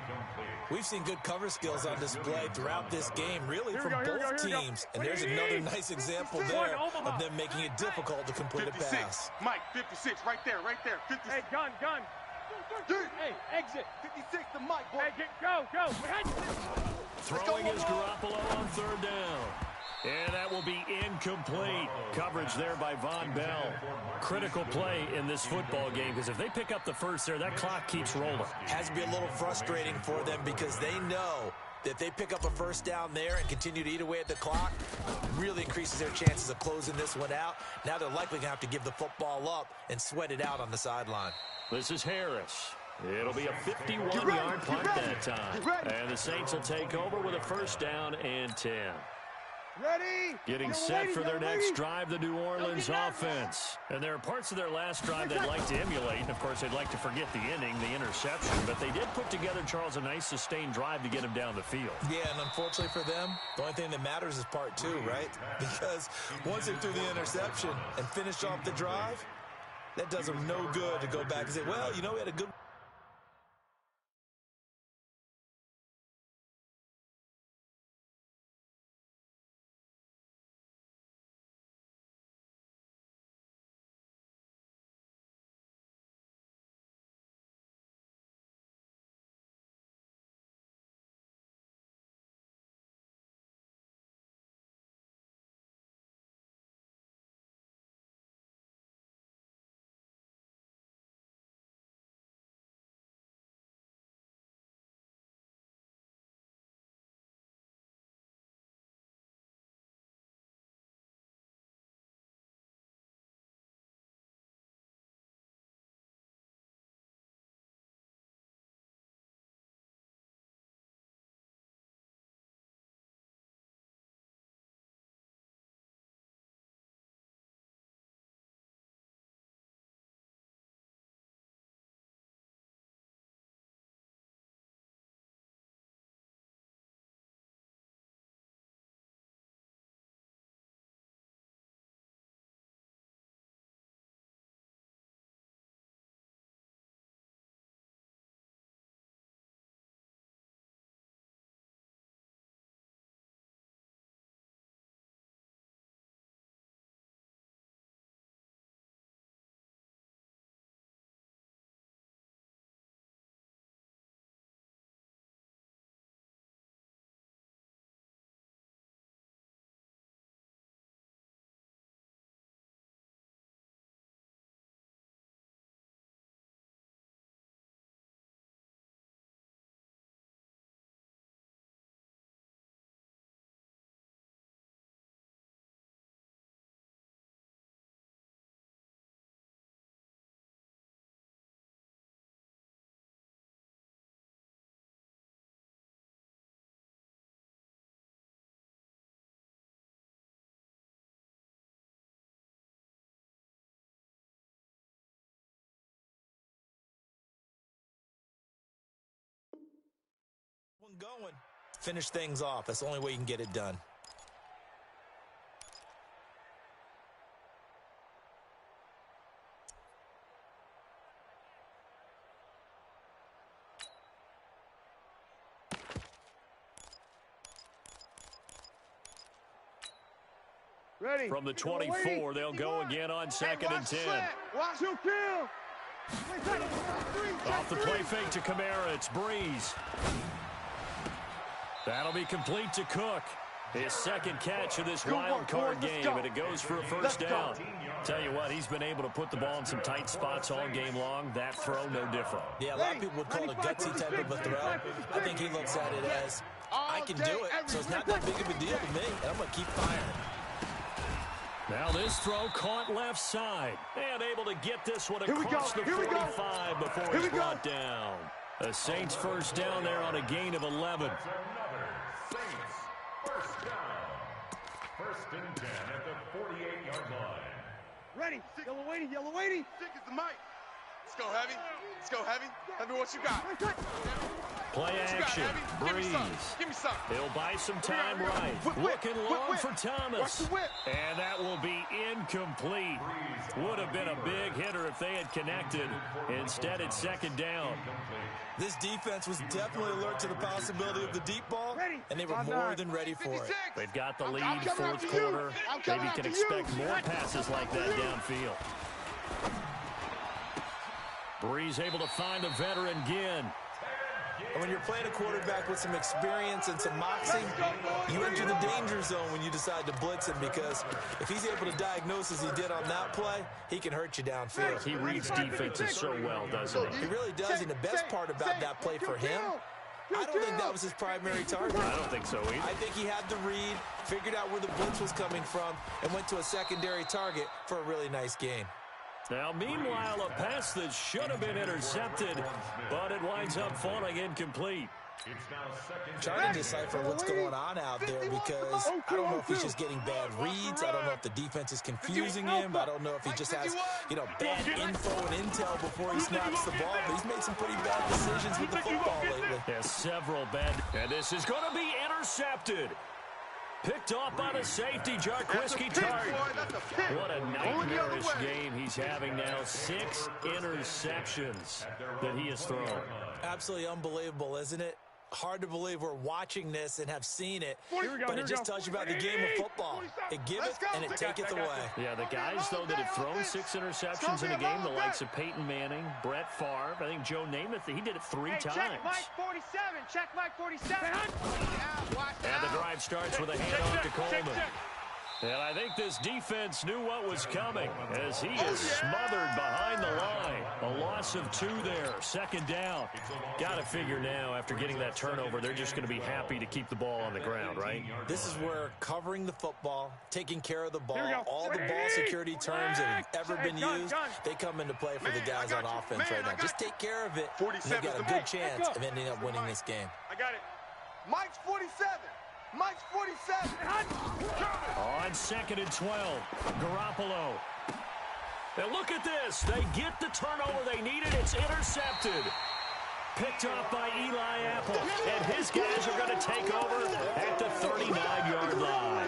Speaker 9: We've seen good cover skills on display throughout this game, really, from both teams. And there's another nice example there of them making it difficult to complete a
Speaker 10: 56.
Speaker 9: pass.
Speaker 10: Mike, 56, right there. 56.
Speaker 7: Hey, gun. Hey, exit.
Speaker 11: 56 to Mike, boy.
Speaker 7: Hey, go.
Speaker 6: Throwing is Garoppolo on 3rd down. And that will be incomplete. Coverage there by Von Bell. Critical play in this football game because if they pick up the first there, that clock keeps rolling.
Speaker 9: Has to be a little frustrating for them because they know that if they pick up a first down there and continue to eat away at the clock, really increases their chances of closing this one out. Now they're likely going to have to give the football up and sweat it out on the sideline.
Speaker 6: This is Harris. It'll be a 51-yard punt that time. And the Saints will take over with a first down and 10.
Speaker 11: Ready?
Speaker 6: Getting set for their next drive, the New Orleans offense. And there are parts of their last drive they'd like to emulate. And, of course, they'd like to forget the inning, the interception. But they did put together, Charles, a nice sustained drive to get him down the field.
Speaker 9: Yeah, and unfortunately for them, the only thing that matters is part 2, right? Because once they threw the interception and finished off the drive, that does them no good to go back and say, well, we had a good one going. Finish things off. That's the only way you can get it done.
Speaker 5: Ready.
Speaker 6: From the 24, they'll go again on 2nd and 10.
Speaker 5: Watch two kill.
Speaker 6: Off the play fake to Kamara, it's Breeze. That'll be complete to Cook. His second catch of this wild card game, and it goes for a first down. Tell you what, he's been able to put the ball in some tight spots all game long. That throw, no different.
Speaker 9: Yeah, a lot of people would call it a gutsy type of a throw. I think he looks at it as, I can do it, so it's not that big of a deal to me, and I'm going to keep firing.
Speaker 6: Now this throw caught left side. And able to get this one across the 45 before he's brought down. The Saints first down there on a gain of 11.
Speaker 8: That's another Saints first down. First and 10 at the 48-yard line.
Speaker 5: Ready. Yellow waiting. Yellow waiting.
Speaker 11: Sick is the mic. Let's go, Heavy. Let's go, Heavy. Tell me what you got.
Speaker 6: Play action. Breeze.
Speaker 11: Give me some.
Speaker 6: He'll buy some time right. Looking long for Thomas. And that will be incomplete. Would have been a big hitter if they had connected. Instead, it's second down.
Speaker 9: This defense was definitely alert to the possibility of the deep ball, and they were more than ready for it.
Speaker 6: They've got the lead, fourth quarter. Maybe can expect more passes like that downfield. Breeze able to find the veteran Ginn.
Speaker 9: And when you're playing a quarterback with some experience and some moxie, you enter the danger zone when you decide to blitz him, because if he's able to diagnose as he did on that play, he can hurt you downfield.
Speaker 6: He reads defenses so well, doesn't he?
Speaker 9: He really does, and the best part about that play for him, I don't think that was his primary target.
Speaker 6: I don't think so either.
Speaker 9: I think he had the read, figured out where the blitz was coming from, and went to a secondary target for a really nice gain.
Speaker 6: Now, meanwhile, a pass that should have been intercepted, but it winds up falling incomplete.
Speaker 9: Trying to decipher what's going on out there, because I don't know if he's just getting bad reads. I don't know if the defense is confusing him. I don't know if he just has, bad info and intel before he snaps the ball. But he's made some pretty bad decisions with the football lately.
Speaker 6: Yeah, several bad. And this is going to be intercepted. Picked off by the safety, Jarquiski Tart. What a nightmarish game he's having now. 6 interceptions that he has thrown.
Speaker 9: Absolutely unbelievable, isn't it? Hard to believe we're watching this and have seen it, but it just tells you about the game of football. It giveth and it taketh away.
Speaker 6: Yeah, the guys, though, that have thrown 6 interceptions in a game, the likes of Peyton Manning, Brett Favre, I think Joe Namath, he did it 3 times.
Speaker 5: Check Mike 47. Check Mike 47.
Speaker 6: And the drive starts with a handoff to Coleman. And I think this defense knew what was coming, as he is smothered behind the line. A loss of 2 there, second down. Got to figure now, after getting that turnover, they're just going to be happy to keep the ball on the ground, right?
Speaker 9: This is where covering the football, taking care of the ball, all the ball security terms that have ever been used, they come into play for the guys on offense right now. Just take care of it, and they've got a good chance of ending up winning this game.
Speaker 11: I got it.
Speaker 5: Mike's 47. Mike's 47.
Speaker 6: On 2nd and 12, Garoppolo. And look at this. They get the turnover they needed. It's intercepted. Picked off by Eli Apple. And his guys are going to take over at the 39-yard line.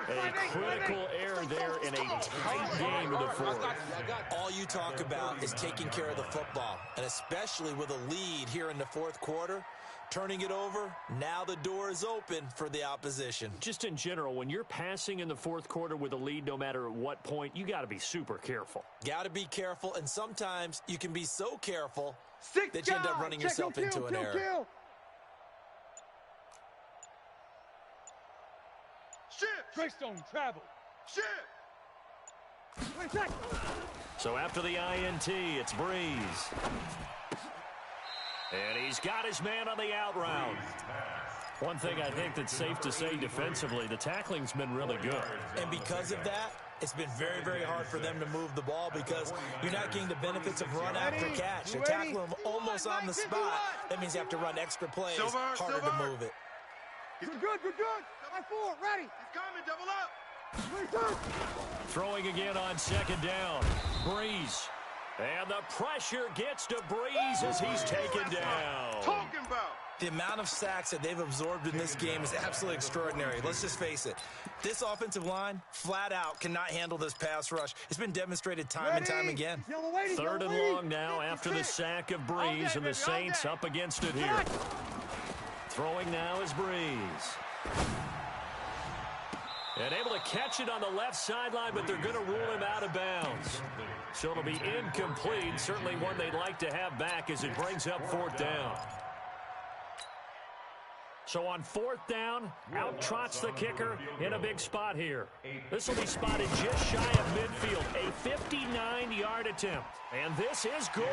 Speaker 6: A critical error there in a tight game of the fourth.
Speaker 9: All you talk about is taking care of the football, and especially with a lead here in the fourth quarter. Turning it over, now the door is open for the opposition.
Speaker 6: Just in general, when you're passing in the fourth quarter with a lead, no matter at what point, you got to be super careful.
Speaker 9: Got to be careful, and sometimes you can be so careful that you end up running yourself into an error.
Speaker 11: Shift.
Speaker 5: Greystone travel.
Speaker 11: Shift.
Speaker 6: So after the INT, it's Breeze. And he's got his man on the out route. One thing I think that's safe to say defensively, the tackling's been really good.
Speaker 9: And because of that, it's been very, very hard for them to move the ball, because you're not getting the benefits of run after catch. They're tackling them almost on the spot. That means you have to run extra plays, harder to move it.
Speaker 5: You're good. Line 4, ready.
Speaker 11: He's coming, double up.
Speaker 6: Throwing again on 2nd down. Breeze. And the pressure gets to Breeze as he's taken down.
Speaker 11: Talking about.
Speaker 9: The amount of sacks that they've absorbed in this game is absolutely extraordinary. Let's just face it. This offensive line, flat out, cannot handle this pass rush. It's been demonstrated time and time again.
Speaker 6: Third and long now after the sack of Breeze, and the Saints up against it here. Throwing now is Breeze. And able to catch it on the left sideline, but they're going to rule him out of bounds. So it'll be incomplete. Certainly one they'd like to have back as it brings up fourth down. So on fourth down, out trots the kicker in a big spot here. This will be spotted just shy of midfield, a 59-yard attempt. And this is good.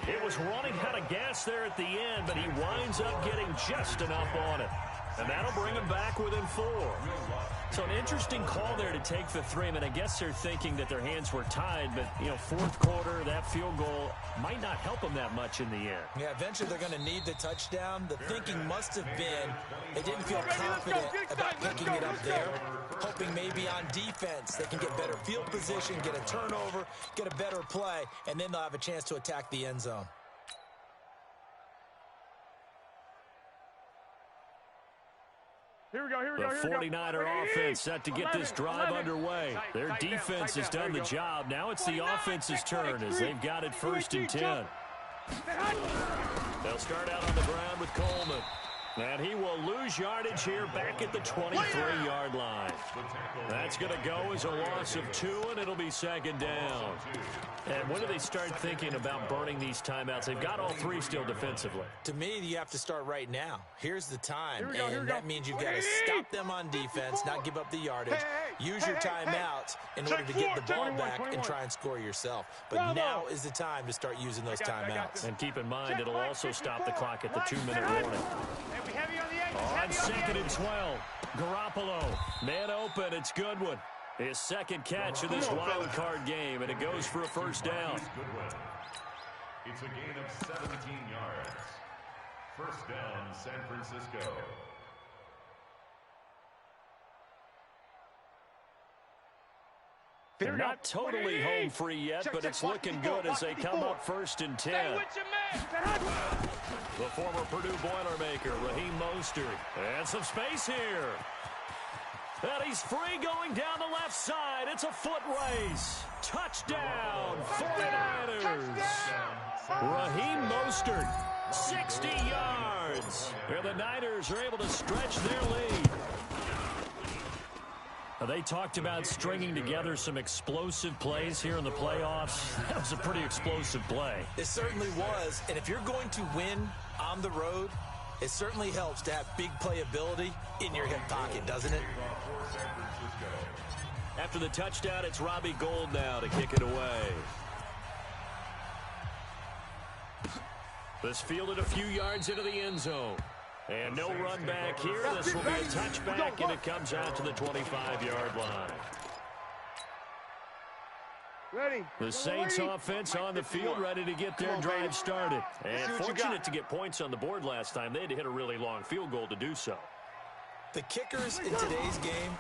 Speaker 6: It was running out of gas there at the end, but he winds up getting just enough on it. And that'll bring him back within 4. So an interesting call there to take the 3. I mean, I guess they're thinking that their hands were tied, but, you know, fourth quarter, that field goal might not help them that much in the end.
Speaker 9: Yeah, eventually they're going to need the touchdown. The thinking must have been they didn't feel confident about picking it up there, hoping maybe on defense they can get better field position, get a turnover, get a better play, and then they'll have a chance to attack the end zone.
Speaker 5: Here we go, here we
Speaker 6: the
Speaker 5: go, here we go.
Speaker 6: 49er offense set to get this drive underway. Their defense has done the job. Now it's the offense's turn as they've got it 1st and 10. They'll start out on the ground with Coleman. And he will lose yardage here back at the 23-yard line. That's going to go as a loss of 2, and it'll be 2nd down. And when do they start thinking about burning these timeouts? They've got all 3 still defensively.
Speaker 9: To me, you have to start right now. Here's the time, and that means you've got to stop them on defense, not give up the yardage. Use your timeouts in order to get the ball back and try and score yourself. But now is the time to start using those timeouts.
Speaker 6: And keep in mind, it'll also stop the clock at the 2-minute warning. On 2nd and 12, Garoppolo, man open, it's Goodwin. His 2nd catch of this wild card game, and it goes for a 1st down.
Speaker 8: It's a gain of 17 yards. 1st down, San Francisco.
Speaker 6: They're not totally home free yet, but it's looking good as they come up 1st and 10. The former Purdue Boilermaker, Raheem Mostert. And some space here. And he's free going down the left side. It's a foot race. Touchdown, 49ers. Raheem Mostert, 60 yards. And the Niners are able to stretch their lead. They talked about stringing together some explosive plays here in the playoffs. That was a pretty explosive play.
Speaker 9: It certainly was. And if you're going to win on the road, it certainly helps to have big playability in your hip pocket, doesn't it?
Speaker 6: After the touchdown, it's Robbie Gould now to kick it away. This fielded a few yards into the end zone. And no run back here. This will be a touchback, and it comes out to the 25-yard line. The Saints offense on the field, ready to get their drive started. And fortunate to get points on the board last time. They had to hit a really long field goal to do so.
Speaker 9: The kickers in today's game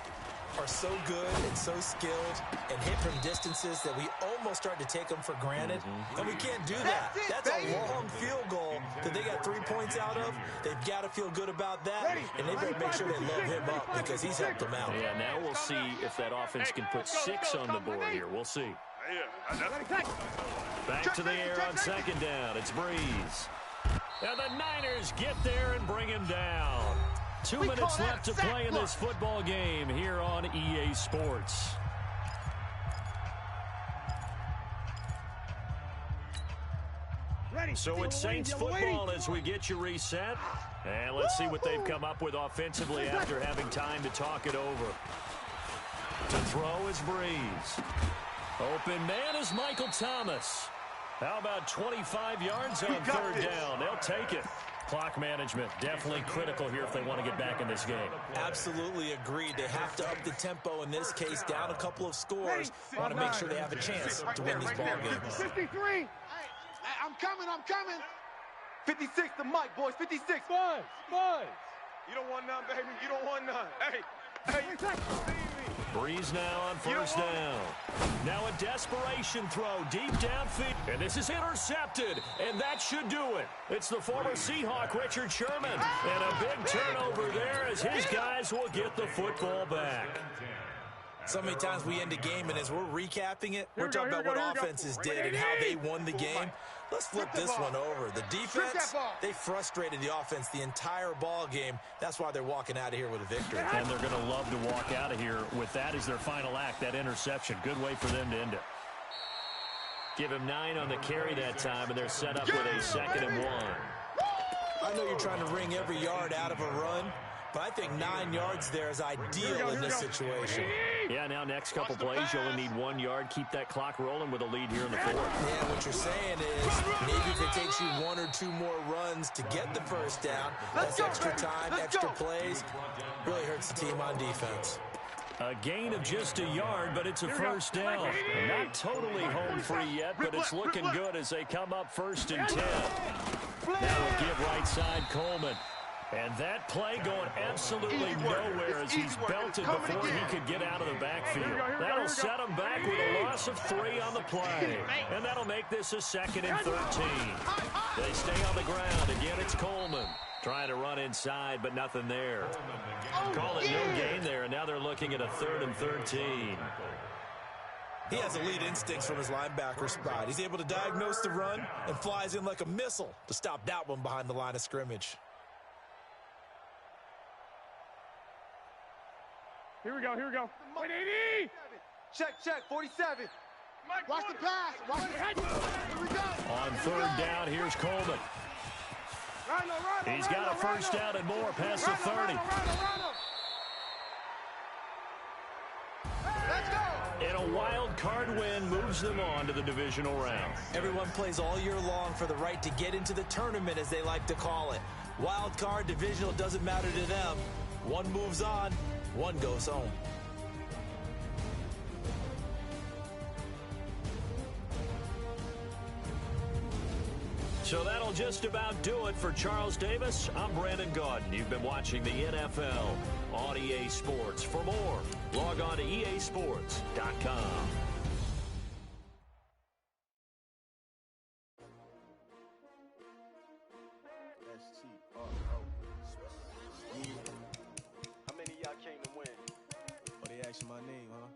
Speaker 9: are so good and so skilled and hit from distances that we almost start to take them for granted. And we can't do that. That's a long field goal that they got 3 points out of. They've got to feel good about that, and they better make sure they load him up because he's helped them out.
Speaker 6: Yeah, now we'll see if that offense can put 6 on the board here. We'll see. Back to the air on 2nd down. It's Breeze. And the Niners get there and bring him down. 2 minutes left to play in this football game here on EA Sports. So it's Saints football as we get you reset. And let's see what they've come up with offensively after having time to talk it over. To throw is Breeze. Open man is Michael Thomas. How about 25 yards on 3rd down? They'll take it. Clock management, definitely critical here if they want to get back in this game.
Speaker 9: Absolutely agreed. They have to up the tempo in this case, down a couple of scores. Want to make sure they have a chance to win these ball games.
Speaker 11: 53. I'm coming. 56 to Mike, boys. 56. Buzz.
Speaker 10: You don't want none, baby. You don't want none. Hey, see me.
Speaker 6: Breeze now on first down. Now a desperation throw deep downfield. And this is intercepted. And that should do it. It's the former Seahawk, Richard Sherman. And a big turnover there as his guys will get the football back.
Speaker 9: So many times we end a game, and as we're recapping it, we're talking about what offenses did and how they won the game. Let's flip this one over. The defense, they frustrated the offense the entire ball game. That's why they're walking out of here with a victory.
Speaker 6: And they're going to love to walk out of here with that as their final act, that interception. Good way for them to end it. Give him 9 on the carry that time, and they're set up with a 2nd and 1.
Speaker 9: I know you're trying to wring every yard out of a run, but I think 9 yards there is ideal in this situation.
Speaker 6: Yeah, now next couple plays, you only need 1 yard. Keep that clock rolling with a lead here in the 4th.
Speaker 9: Yeah, what you're saying is maybe if it takes you 1 or 2 more runs to get the first down, that's extra time, extra plays, really hurts the team on defense.
Speaker 6: A gain of just a yard, but it's a first down. Not totally home free yet, but it's looking good as they come up 1st and 10. Now we'll give right side Coleman. And that play going absolutely nowhere as he's belted before he could get out of the backfield. That'll set him back with a loss of 3 on the play. And that'll make this a 2nd and 13. They stay on the ground. Again, it's Coleman. Trying to run inside, but nothing there. Call it no gain there, and now they're looking at a 3rd and 13.
Speaker 9: He has elite instincts from his linebacker spot. He's able to diagnose the run and flies in like a missile to stop that one behind the line of scrimmage.
Speaker 5: Here we go. Wait, 80!
Speaker 11: Check, 47. Watch the pass. Here we go.
Speaker 6: On 3rd down, here's Coleman. He's got a first down and more past the 30.
Speaker 11: Let's go.
Speaker 6: And a wild card win moves them on to the divisional round.
Speaker 9: Everyone plays all year long for the right to get into the tournament, as they like to call it. Wild card, divisional, doesn't matter to them. One moves on, one goes home.
Speaker 6: So that'll just about do it for Charles Davis. I'm Brandon Gaudin. You've been watching the NFL on EA Sports. For more, log on to easports.com.
Speaker 11: How many of y'all came to win?
Speaker 12: Oh, they asking my name, huh?